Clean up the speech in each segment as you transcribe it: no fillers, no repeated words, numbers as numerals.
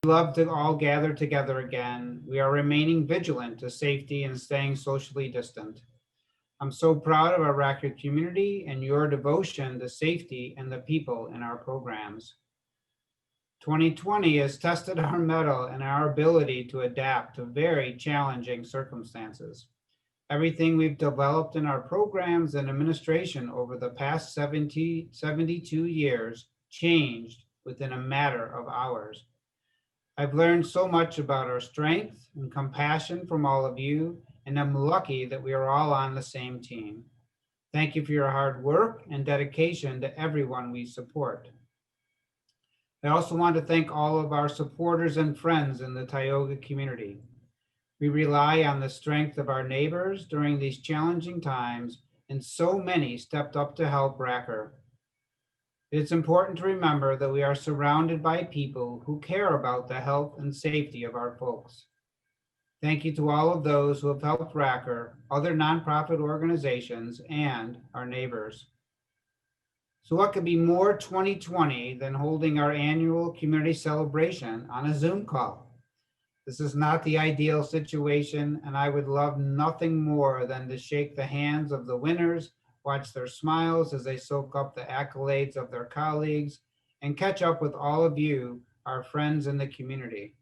We love to all gather together again. We are remaining vigilant to safety and staying socially distant. I'm so proud of our Racket community and your devotion to safety and the people in our programs. 2020 has tested our mettle and our ability to adapt to very challenging circumstances. Everything we've developed in our programs and administration over the past 72 years changed within a matter of hours. I've learned so much about our strength and compassion from all of you, and I'm lucky that we are all on the same team. Thank you for your hard work and dedication to everyone we support. I also want to thank all of our supporters and friends in the Tioga community. We rely on the strength of our neighbors during these challenging times, and so many stepped up to help Racker. It's important to remember that we are surrounded by people who care about the health and safety of our folks. Thank you to all of those who have helped Racker, other nonprofit organizations, and our neighbors. So what could be more 2020 than holding our annual community celebration on a Zoom call? This is not the ideal situation, and I would love nothing more than to shake the hands of the winners, watch their smiles as they soak up the accolades of their colleagues, and catch up with all of you, our friends in the community.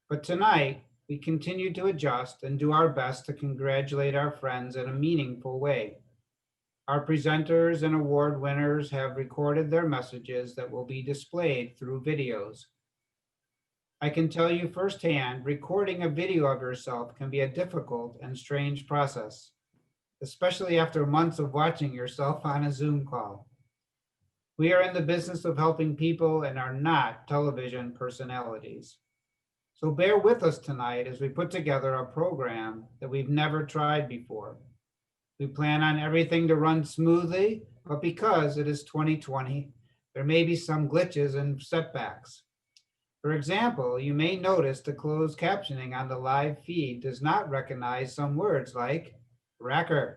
But tonight, we continue to adjust and do our best to congratulate our friends in a meaningful way. Our presenters and award winners have recorded their messages that will be displayed through videos. I can tell you firsthand, recording a video of yourself can be a difficult and strange process, especially after months of watching yourself on a Zoom call. We are in the business of helping people and are not television personalities. So bear with us tonight as we put together a program that we've never tried before. We plan on everything to run smoothly, but because it is 2020, there may be some glitches and setbacks. For example, you may notice the closed captioning on the live feed does not recognize some words like Racker.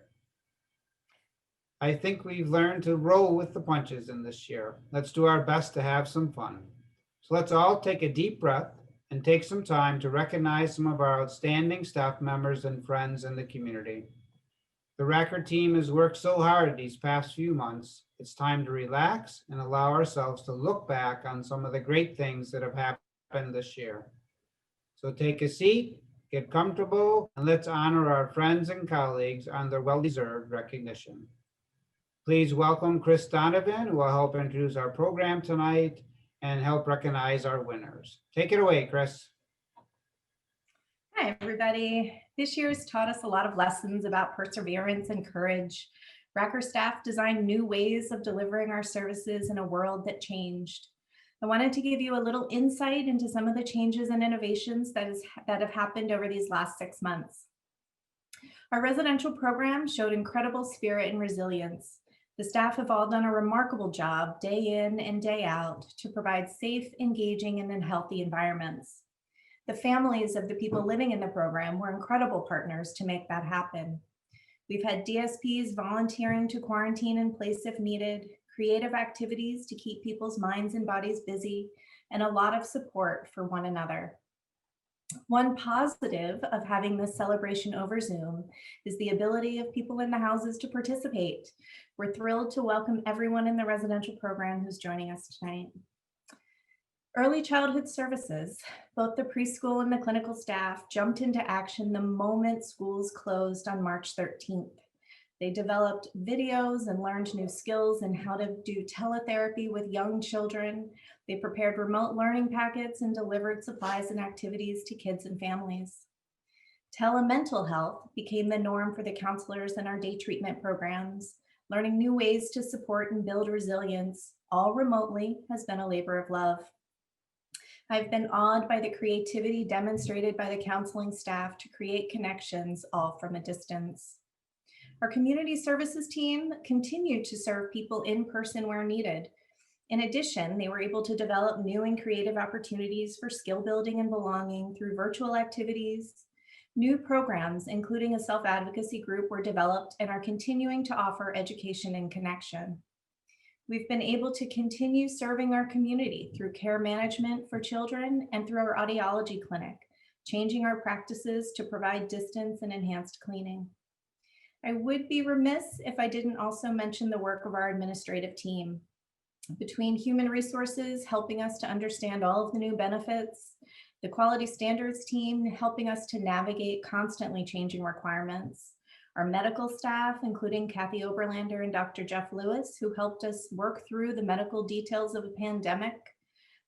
I think we've learned to roll with the punches in this year. Let's do our best to have some fun. So let's all take a deep breath and take some time to recognize some of our outstanding staff members and friends in the community. The Racker team has worked so hard these past few months. It's time to relax and allow ourselves to look back on some of the great things that have happened this year. So take a seat, get comfortable, and let's honor our friends and colleagues on their well-deserved recognition. Please welcome Chris Donovan, who will help introduce our program tonight and help recognize our winners. Take it away, Chris. Hi, everybody. This year has taught us a lot of lessons about perseverance and courage. Racker staff designed new ways of delivering our services in a world that changed. I wanted to give you a little insight into some of the changes and innovations that have happened over these last 6 months. Our residential program showed incredible spirit and resilience. The staff have all done a remarkable job day in and day out to provide safe, engaging, and healthy environments. The families of the people living in the program were incredible partners to make that happen. We've had DSPs volunteering to quarantine in place if needed, creative activities to keep people's minds and bodies busy, and a lot of support for one another. One positive of having this celebration over Zoom is the ability of people in the houses to participate. We're thrilled to welcome everyone in the residential program who's joining us tonight. Early childhood services, both the preschool and the clinical staff jumped into action the moment schools closed on March 13th. They developed videos and learned new skills in how to do teletherapy with young children. They prepared remote learning packets and delivered supplies and activities to kids and families. Telemental health became the norm for the counselors in our day treatment programs. Learning new ways to support and build resilience, all remotely, has been a labor of love. I've been awed by the creativity demonstrated by the counseling staff to create connections all from a distance. Our community services team continued to serve people in person where needed. In addition, they were able to develop new and creative opportunities for skill building and belonging through virtual activities. New programs, including a self-advocacy group, were developed and are continuing to offer education and connection. We've been able to continue serving our community through care management for children and through our audiology clinic, changing our practices to provide distance and enhanced cleaning. I would be remiss if I didn't also mention the work of our administrative team. Between human resources helping us to understand all of the new benefits, the quality standards team helping us to navigate constantly changing requirements, our medical staff, including Kathy Oberlander and Dr. Jeff Lewis, who helped us work through the medical details of a pandemic.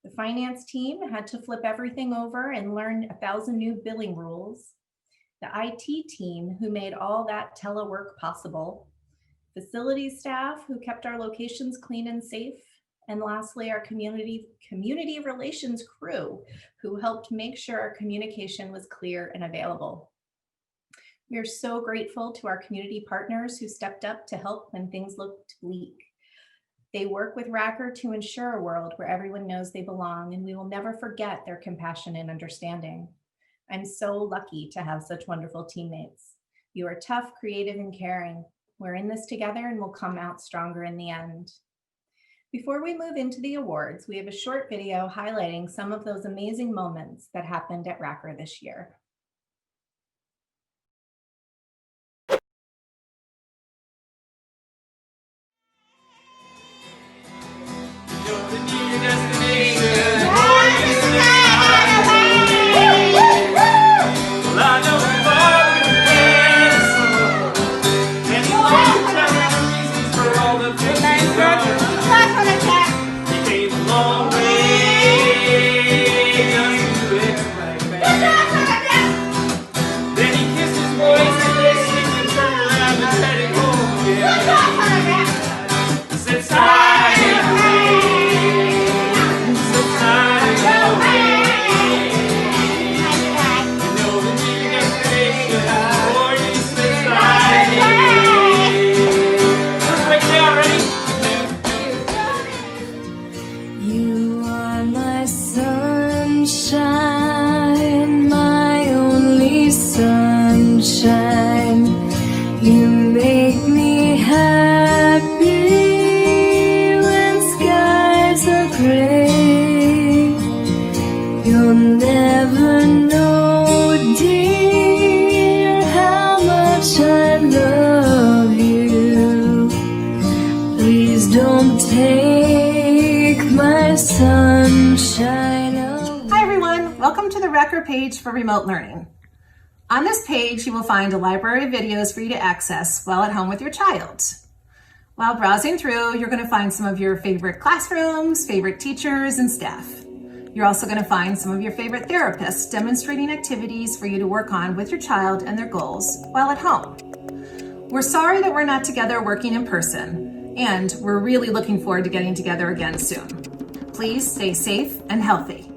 The finance team had to flip everything over and learn 1,000 new billing rules. The IT team, who made all that telework possible. Facilities staff, who kept our locations clean and safe. And lastly, our community relations crew, who helped make sure our communication was clear and available. We are so grateful to our community partners who stepped up to help when things looked bleak. They work with Racker to ensure a world where everyone knows they belong, and we will never forget their compassion and understanding. I'm so lucky to have such wonderful teammates. You are tough, creative, and caring. We're in this together and will come out stronger in the end. Before we move into the awards, we have a short video highlighting some of those amazing moments that happened at Racker this year. Page for remote learning. On this page, you will find a library of videos for you to access while at home with your child. While browsing through, you're going to find some of your favorite classrooms, favorite teachers, and staff. You're also going to find some of your favorite therapists demonstrating activities for you to work on with your child and their goals while at home. We're sorry that we're not together working in person, and we're really looking forward to getting together again soon. Please stay safe and healthy.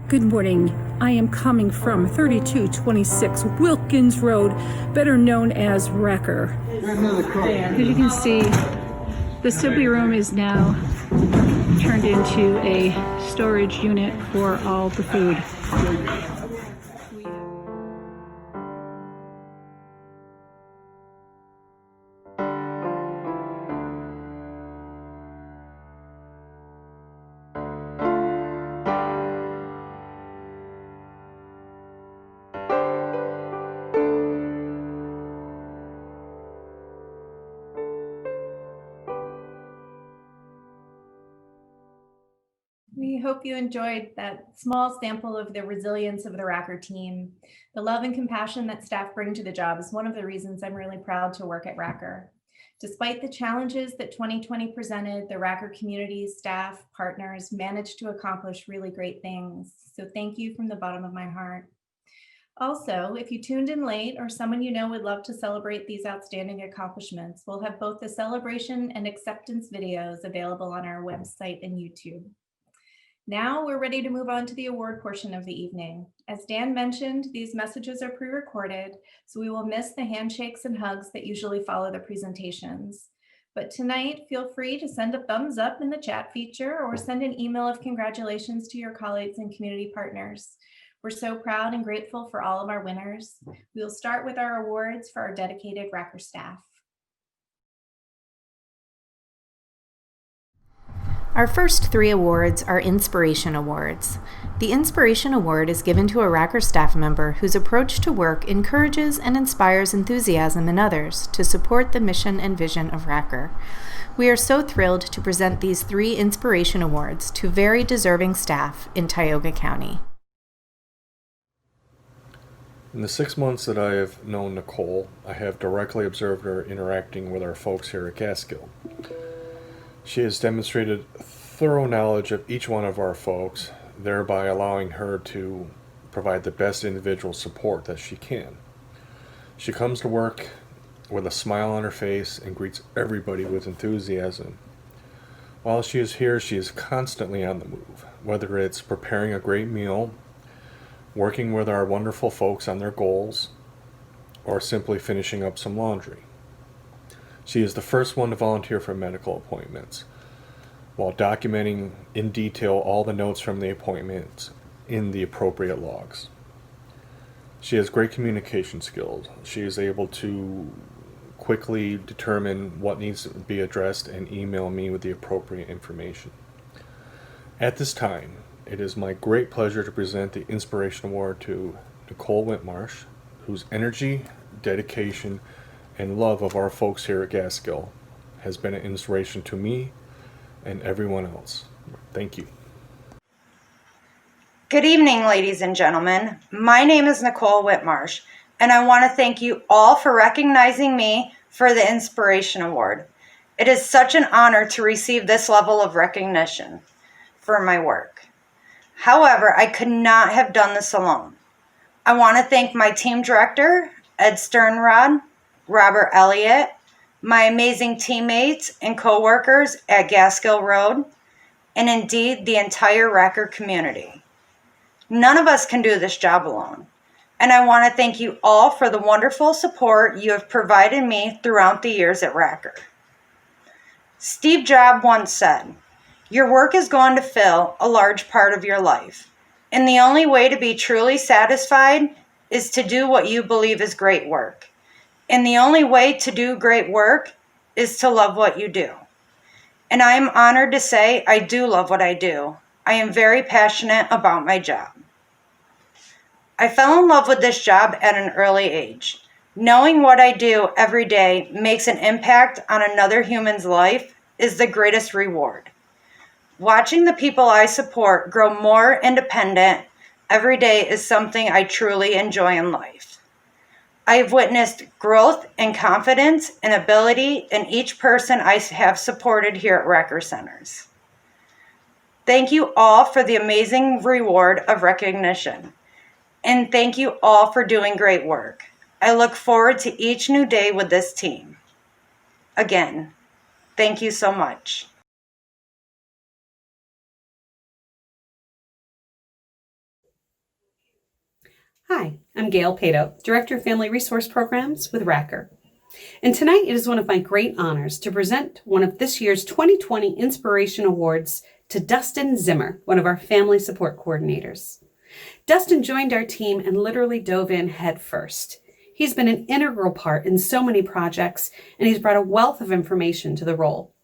Good morning. I am coming from 3226 Wilkins Road, better known as Racker. As you can see, the assembly room is now turned into a storage unit for all the food. We hope you enjoyed that small sample of the resilience of the Racker team. The love and compassion that staff bring to the job is one of the reasons I'm really proud to work at Racker. Despite the challenges that 2020 presented, the Racker community, staff, partners managed to accomplish really great things. So thank you from the bottom of my heart. Also, if you tuned in late or someone you know would love to celebrate these outstanding accomplishments, we'll have both the celebration and acceptance videos available on our website and YouTube. Now we're ready to move on to the award portion of the evening. As Dan mentioned, these messages are pre-recorded, so we will miss the handshakes and hugs that usually follow the presentations. But tonight, feel free to send a thumbs up in the chat feature or send an email of congratulations to your colleagues and community partners. We're so proud and grateful for all of our winners. We will start with our awards for our dedicated Racker staff. Our first 3 awards are Inspiration Awards. The Inspiration Award is given to a Racker staff member whose approach to work encourages and inspires enthusiasm in others to support the mission and vision of Racker. We are so thrilled to present these 3 Inspiration Awards to very deserving staff in Tioga County. In the 6 months that I have known Nicole, I have directly observed her interacting with our folks here at Gaskill. She has demonstrated thorough knowledge of each one of our folks, thereby allowing her to provide the best individual support that she can. She comes to work with a smile on her face and greets everybody with enthusiasm. While she is here, she is constantly on the move, whether it's preparing a great meal, working with our wonderful folks on their goals, or simply finishing up some laundry. She is the first one to volunteer for medical appointments, while documenting in detail all the notes from the appointments in the appropriate logs. She has great communication skills. She is able to quickly determine what needs to be addressed and email me with the appropriate information. At this time, it is my great pleasure to present the Inspiration Award to Nicole Whitmarsh, whose energy, dedication, and love of our folks here at Gaskill has been an inspiration to me and everyone else. Thank you. Good evening, ladies and gentlemen. My name is Nicole Whitmarsh, and I want to thank you all for recognizing me for the Inspiration Award. It is such an honor to receive this level of recognition for my work. However, I could not have done this alone. I want to thank my team director, Ed Sternrod, Robert Elliott, my amazing teammates and co-workers at Gaskill Road, and indeed the entire Racker community. None of us can do this job alone, and I want to thank you all for the wonderful support you have provided me throughout the years at Racker. Steve Jobs once said, "Your work is going to fill a large part of your life, and the only way to be truly satisfied is to do what you believe is great work. And the only way to do great work is to love what you do." And I am honored to say I do love what I do. I am very passionate about my job. I fell in love with this job at an early age. Knowing what I do every day makes an impact on another human's life is the greatest reward. Watching the people I support grow more independent every day is something I truly enjoy in life. I have witnessed growth and confidence and ability in each person I have supported here at Racker Centers. Thank you all for the amazing reward of recognition. And thank you all for doing great work. I look forward to each new day with this team. Again, thank you so much. Hi, I'm Gail Pato, Director of Family Resource Programs with Racker. And tonight it is one of my great honors to present one of this year's 2020 Inspiration Awards to Dustin Zimmer, one of our family support coordinators. Dustin joined our team and literally dove in head first. He's been an integral part in so many projects, and he's brought a wealth of information to the role.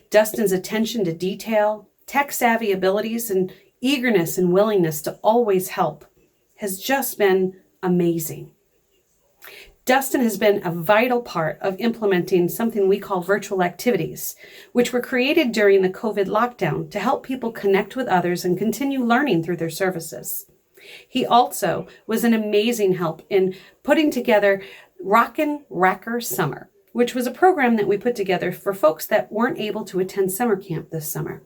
Dustin's attention to detail, tech-savvy abilities, and eagerness and willingness to always help has just been amazing. Dustin has been a vital part of implementing something we call virtual activities, which were created during the COVID lockdown to help people connect with others and continue learning through their services. He also was an amazing help in putting together Rockin' Racker Summer, which was a program that we put together for folks that weren't able to attend summer camp this summer.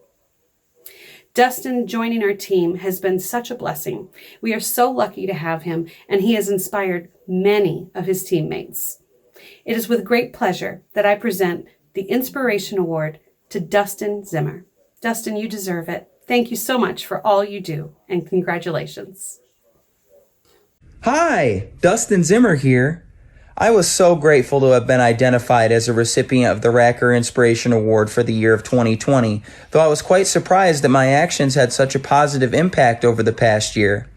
Dustin joining our team has been such a blessing. We are so lucky to have him, and he has inspired many of his teammates. It is with great pleasure that I present the Inspiration Award to Dustin Zimmer. Dustin, you deserve it. Thank you so much for all you do, and congratulations. Hi, Dustin Zimmer here. I was so grateful to have been identified as a recipient of the Racker Inspiration Award for the year of 2020, though I was quite surprised that my actions had such a positive impact over the past year.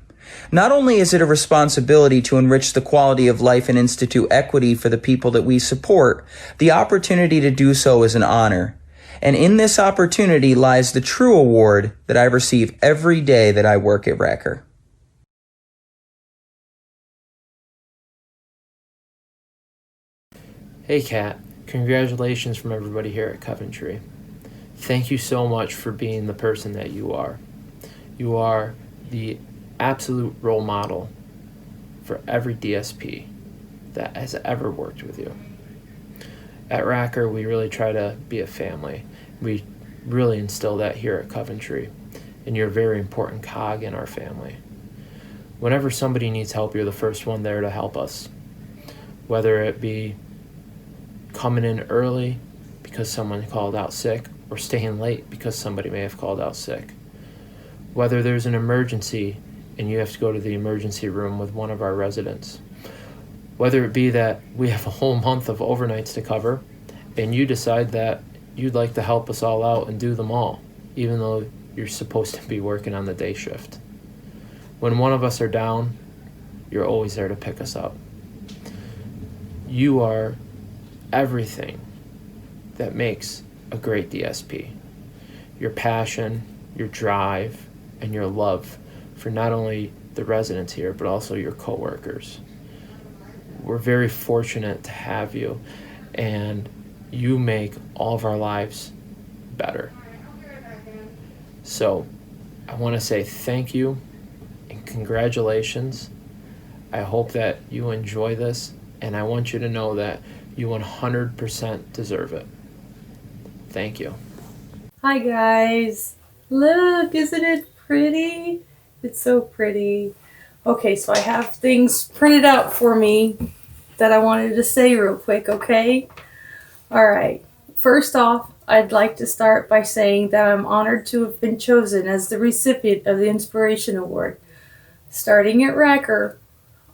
Not only is it a responsibility to enrich the quality of life and institute equity for the people that we support, the opportunity to do so is an honor. And in this opportunity lies the true award that I receive every day that I work at Racker. Hey Kat, congratulations from everybody here at Coventry. Thank you so much for being the person that you are. You are the absolute role model for every DSP that has ever worked with you. At Racker, we really try to be a family. We really instill that here at Coventry, and you're a very important cog in our family. Whenever somebody needs help, you're the first one there to help us, whether it be coming in early because someone called out sick, or staying late because somebody may have called out sick. Whether there's an emergency and you have to go to the emergency room with one of our residents. Whether it be that we have a whole month of overnights to cover and you decide that you'd like to help us all out and do them all, even though you're supposed to be working on the day shift. When one of us are down, you're always there to pick us up. You are everything that makes a great DSP. Your passion, your drive, and your love for not only the residents here, but also your coworkers. We're very fortunate to have you, and you make all of our lives better. So I want to say thank you and congratulations. I hope that you enjoy this, and I want you to know that you 100% deserve it. Thank you. Hi guys. Look, isn't it pretty? It's so pretty. Okay, so I have things printed out for me that I wanted to say real quick, okay? All right. First off, I'd like to start by saying that I'm honored to have been chosen as the recipient of the Inspiration Award. Starting at Racker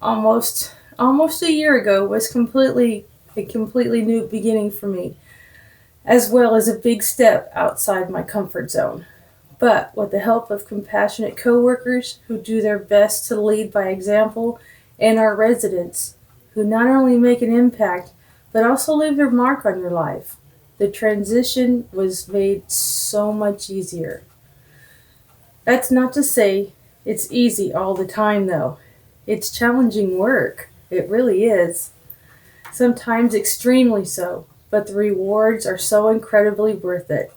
almost a year ago was a completely new beginning for me, as well as a big step outside my comfort zone. But with the help of compassionate coworkers who do their best to lead by example, and our residents who not only make an impact, but also leave their mark on your life, the transition was made so much easier. That's not to say it's easy all the time though. It's challenging work. It really is. Sometimes extremely so, but the rewards are so incredibly worth it.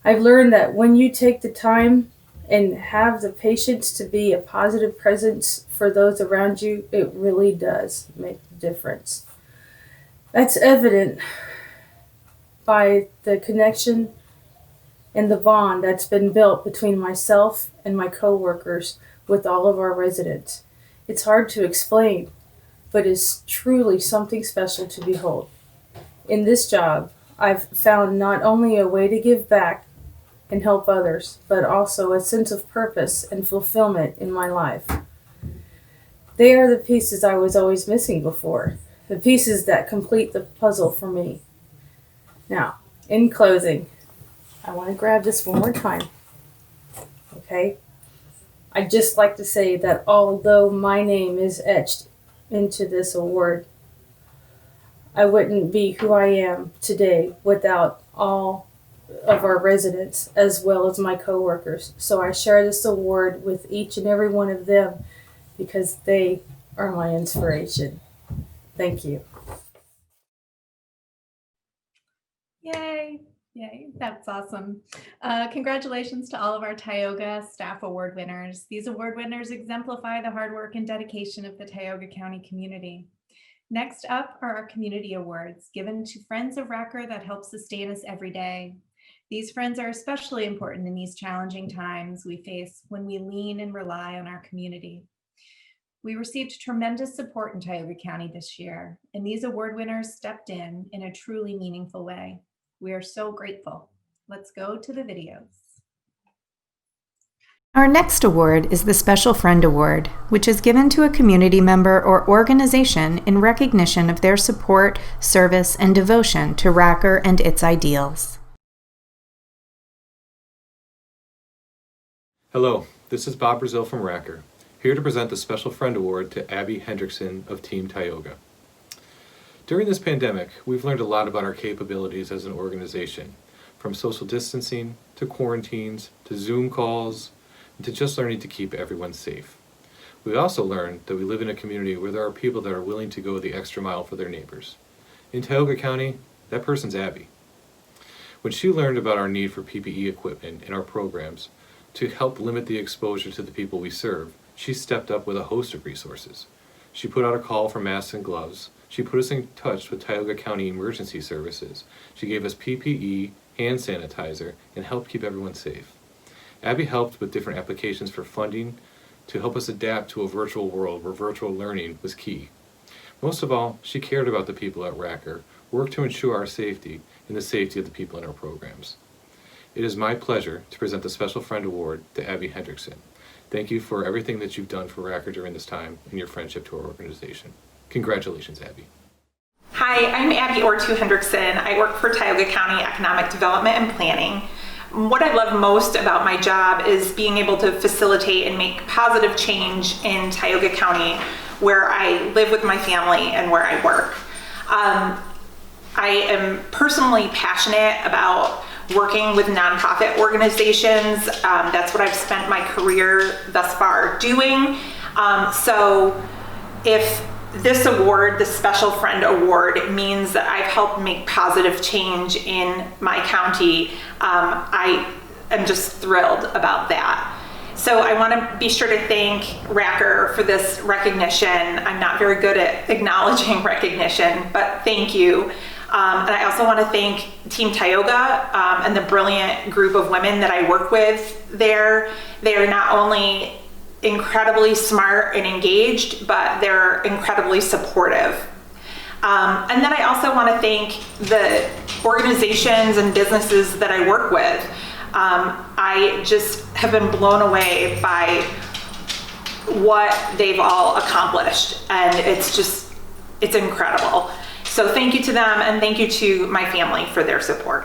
I've learned that when you take the time and have the patience to be a positive presence for those around you, it really does make a difference. That's evident by the connection and the bond that's been built between myself and my coworkers with all of our residents. It's hard to explain, but is truly something special to behold. In this job, I've found not only a way to give back and help others, but also a sense of purpose and fulfillment in my life. They are the pieces I was always missing before, the pieces that complete the puzzle for me. Now, in closing, I want to grab this one more time, okay? I'd just like to say that although my name is etched into this award, I wouldn't be who I am today without all of our residents as well as my coworkers. So I share this award with each and every one of them because they are my inspiration. Thank you. Yay. Yay, that's awesome. Congratulations to all of our Tioga Staff Award winners. These award winners exemplify the hard work and dedication of the Tioga County community. Next up are our community awards given to friends of Racker that help sustain us every day. These friends are especially important in these challenging times we face when we lean and rely on our community. We received tremendous support in Tioga County this year, and these award winners stepped in a truly meaningful way. We are so grateful. Let's go to the videos. Our next award is the Special Friend Award, which is given to a community member or organization in recognition of their support, service, and devotion to Racker and its ideals. Hello, this is Bob Brazil from Racker, here to present the Special Friend Award to Abby Hendrickson of Team Tioga. During this pandemic, we've learned a lot about our capabilities as an organization, from social distancing, to quarantines, to Zoom calls, and to just learning to keep everyone safe. We also learned that we live in a community where there are people that are willing to go the extra mile for their neighbors. In Tioga County, that person's Abby. When she learned about our need for PPE equipment in our programs to help limit the exposure to the people we serve, she stepped up with a host of resources. She put out a call for masks and gloves. She put us in touch with Tioga County Emergency Services. She gave us PPE, hand sanitizer, and helped keep everyone safe. Abby helped with different applications for funding to help us adapt to a virtual world where virtual learning was key. Most of all, she cared about the people at Racker, worked to ensure our safety and the safety of the people in our programs. It is my pleasure to present the Special Friend Award to Abby Hendrickson. Thank you for everything that you've done for Racker during this time and your friendship to our organization. Congratulations, Abby. Hi, I'm Abby Ortu Hendrickson. I work for Tioga County Economic Development and Planning. What I love most about my job is being able to facilitate and make positive change in Tioga County, where I live with my family and where I work. I am personally passionate about working with nonprofit organizations. That's what I've spent my career thus far doing. So if this award, the Special Friend Award, means that I've helped make positive change in my county, I am just thrilled about that. So I want to be sure to thank Racker for this recognition. I'm not very good at acknowledging recognition, but thank you. And I also want to thank Team Tioga and the brilliant group of women that I work with there. They are not only incredibly smart and engaged, but they're incredibly supportive. And then I also want to thank the organizations and businesses that I work with. I just have been blown away by what they've all accomplished, and it's incredible. So thank you to them, and thank you to my family for their support.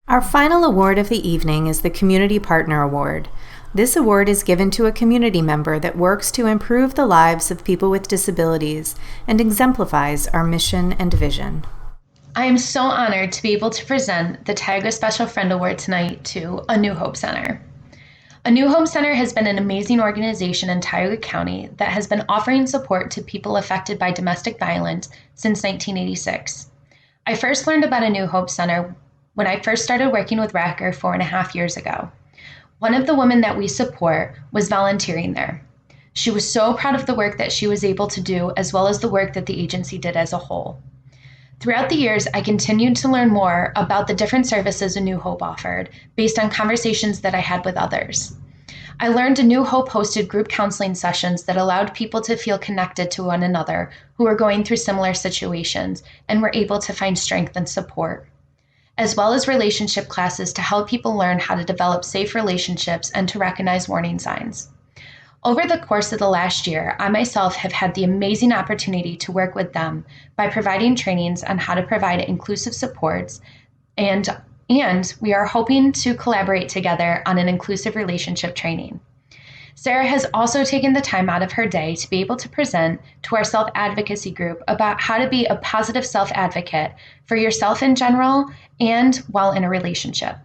Our final award of the evening is the Community Partner Award. This award is given to a community member that works to improve the lives of people with disabilities and exemplifies our mission and vision. I am so honored to be able to present the Tioga Special Friend Award tonight to A New Hope Center. A New Hope Center has been an amazing organization in Tioga County that has been offering support to people affected by domestic violence since 1986. I first learned about A New Hope Center when I first started working with Racker 4.5 years ago. One of the women that we support was volunteering there. She was so proud of the work that she was able to do, as well as the work that the agency did as a whole. Throughout the years, I continued to learn more about the different services A New Hope offered, based on conversations that I had with others. I learned A New Hope hosted group counseling sessions that allowed people to feel connected to one another who were going through similar situations and were able to find strength and support, as well as relationship classes to help people learn how to develop safe relationships and to recognize warning signs. Over the course of the last year, I myself have had the amazing opportunity to work with them by providing trainings on how to provide inclusive supports, and we are hoping to collaborate together on an inclusive relationship training. Sarah has also taken the time out of her day to be able to present to our self-advocacy group about how to be a positive self-advocate for yourself in general and while in a relationship.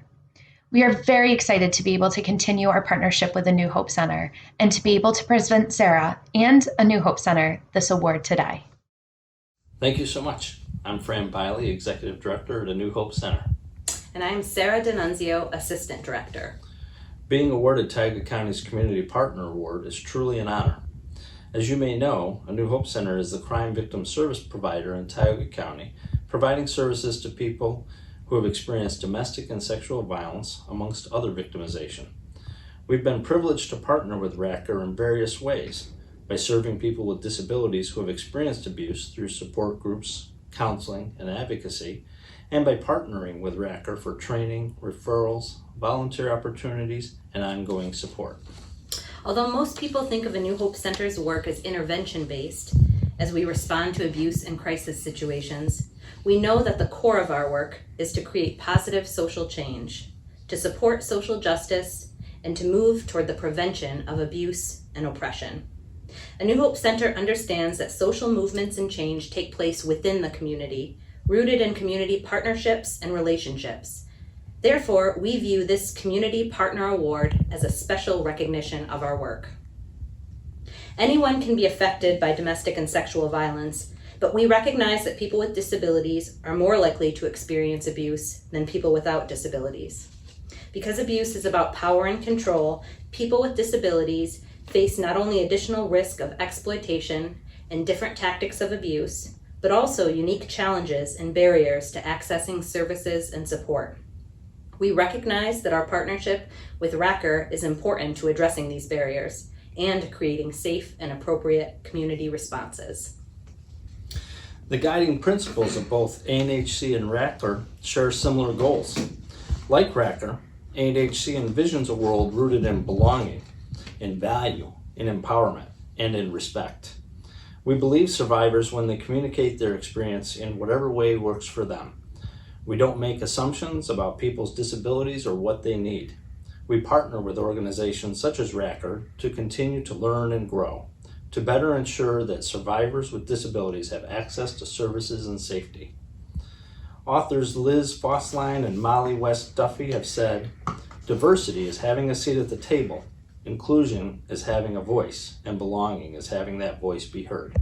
We are very excited to be able to continue our partnership with A New Hope Center and to be able to present Sarah and A New Hope Center this award today. Thank you so much. I'm Fran Biley, Executive Director at A New Hope Center. And I'm Sarah D'Annunzio, Assistant Director. Being awarded Tioga County's Community Partner Award is truly an honor. As you may know, A New Hope Center is the crime victim service provider in Tioga County, providing services to people who have experienced domestic and sexual violence, amongst other victimization. We've been privileged to partner with RACR in various ways, by serving people with disabilities who have experienced abuse through support groups, counseling, and advocacy, and by partnering with RACR for training, referrals, volunteer opportunities, and ongoing support. Although most people think of A New Hope Center's work as intervention-based, as we respond to abuse and crisis situations, we know that the core of our work is to create positive social change, to support social justice, and to move toward the prevention of abuse and oppression. A New Hope Center understands that social movements and change take place within the community, rooted in community partnerships and relationships. Therefore, we view this Community Partner Award as a special recognition of our work. Anyone can be affected by domestic and sexual violence, but we recognize that people with disabilities are more likely to experience abuse than people without disabilities. Because abuse is about power and control, people with disabilities face not only additional risk of exploitation and different tactics of abuse, but also unique challenges and barriers to accessing services and support. We recognize that our partnership with RACR is important to addressing these barriers and creating safe and appropriate community responses. The guiding principles of both ANHC and RACR share similar goals. Like RACR, ANHC envisions a world rooted in belonging, in value, in empowerment, and in respect. We believe survivors when they communicate their experience in whatever way works for them. We don't make assumptions about people's disabilities or what they need. We partner with organizations such as RACR to continue to learn and grow, to better ensure that survivors with disabilities have access to services and safety. Authors Liz Fossline and Molly West Duffy have said, "Diversity is having a seat at the table. Inclusion is having a voice, and belonging is having that voice be heard."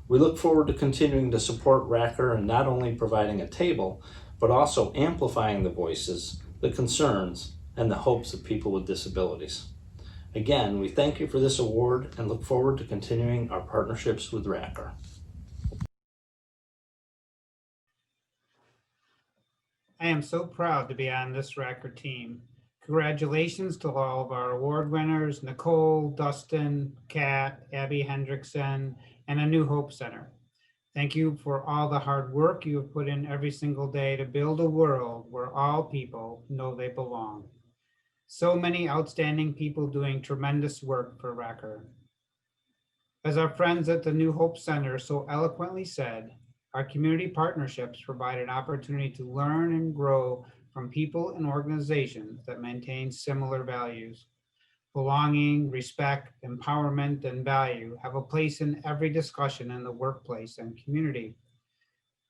We look forward to continuing to support RACR in not only providing a table, but also amplifying the voices, the concerns, and the hopes of people with disabilities. Again, we thank you for this award and look forward to continuing our partnerships with RACR. I am so proud to be on this RACR team. Congratulations to all of our award winners, Nicole, Dustin, Kat, Abby Hendrickson, and A New Hope Center. Thank you for all the hard work you have put in every single day to build a world where all people know they belong. So many outstanding people doing tremendous work for RACR. As our friends at the New Hope Center so eloquently said, our community partnerships provide an opportunity to learn and grow from people and organizations that maintain similar values. Belonging, respect, empowerment, and value have a place in every discussion in the workplace and community.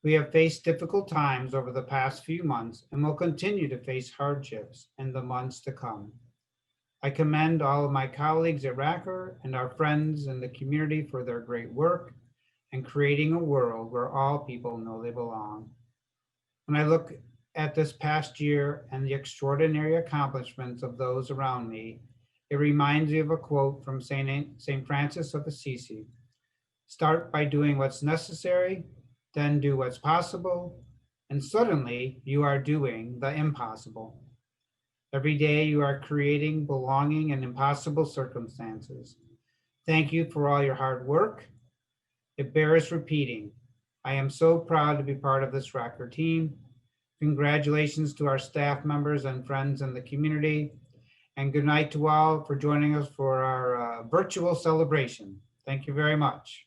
We have faced difficult times over the past few months and will continue to face hardships in the months to come. I commend all of my colleagues at RACR and our friends in the community for their great work and creating a world where all people know they belong. When I look at this past year and the extraordinary accomplishments of those around me, it reminds me of a quote from St. Francis of Assisi. Start by doing what's necessary, then do what's possible, and suddenly you are doing the impossible. Every day you are creating belonging in impossible circumstances. Thank you for all your hard work. It bears repeating. I am so proud to be part of this RACR team. Congratulations to our staff members and friends in the community. And good night to all for joining us for our virtual celebration. Thank you very much.